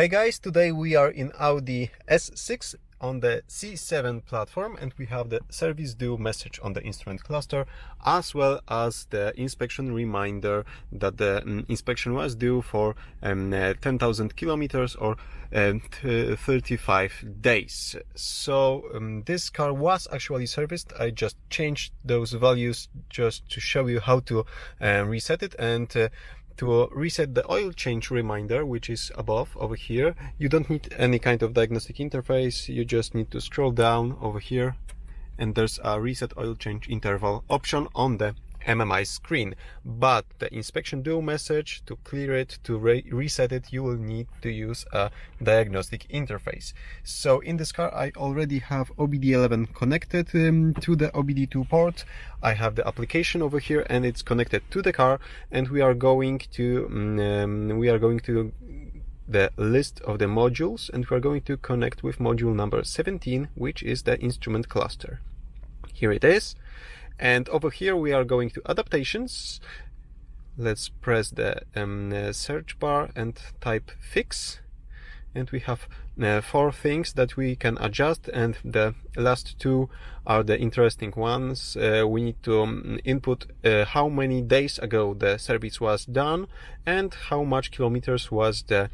Hey guys, today we are in Audi A6 on the C7 platform, and we have the service due message on the instrument cluster, as well as the inspection reminder that the inspection was due for 10,000 kilometers or 35 days. So this car was actually serviced. I just changed those values just to show you how to reset it. And to reset the oil change reminder, which is above over here, you don't need any kind of diagnostic interface. You just need to scroll down over here, and there's a reset oil change interval option on the MMI screen. But the inspection due message, to clear it, to reset it, you will need to use a diagnostic interface. So in this car I already have OBDeleven connected to the OBD2 port. I have the application over here and it's connected to the car, and we are going to the list of the modules, and we are going to connect with module number 17, which is the instrument cluster. Here it is. And over here we are going to adaptations. Let's press the search bar and type fix. And we have 4 things that we can adjust, and the last 2 are the interesting ones. We need to input how many days ago the service was done, and how much kilometers ago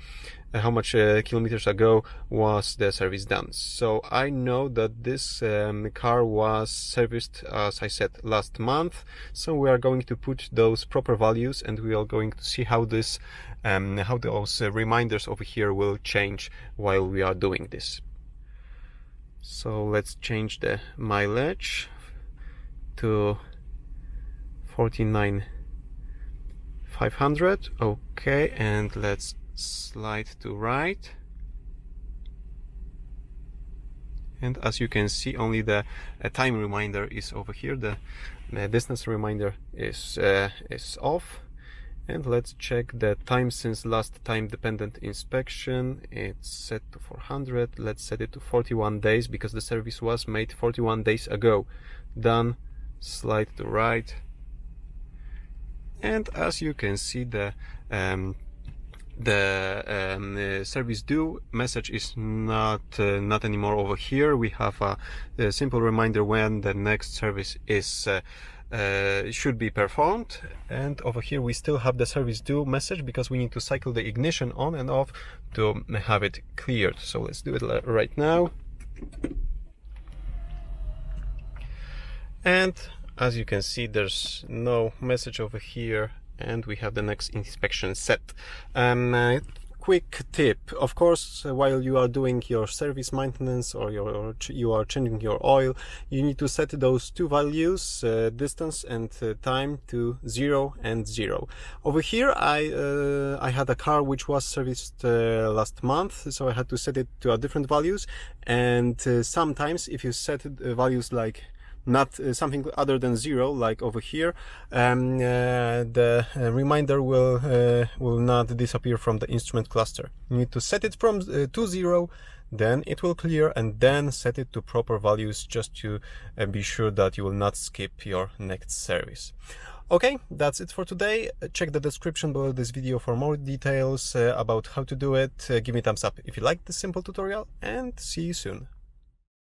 was the service done. So I know that this car was serviced, as I said, last month. So we are going to put those proper values, and we are going to see how those reminders over here will change while we are doing this. So let's change the mileage to 49,500. Okay, and let's slide to right. And as you can see, only the time reminder is over here. The distance reminder is off. And let's check the time since last time dependent inspection. It's set to 400. Let's set it to 41 days because the service was made 41 days ago. Done. Slide to right. And as you can see, the service due message is not anymore over here. We have a simple reminder when the next service is should be performed, and over here we still have the service due message because we need to cycle the ignition on and off to have it cleared. So let's do it right now. And as you can see, there's no message over here, and we have the next inspection set. Quick tip: of course, while you are doing your service maintenance or you are changing your oil, you need to set those 2 values, distance and time, to 0 and 0. Over here I had a car which was serviced last month, so I had to set it to a different values. And sometimes if you set values like not something other than 0, like over here, the reminder will not disappear from the instrument cluster. You need to set it from to 0, then it will clear, and then set it to proper values just to be sure that you will not skip your next service. Okay, that's it for today. Check the description below this video for more details about how to do it. Give me a thumbs up if you liked this simple tutorial, and see you soon.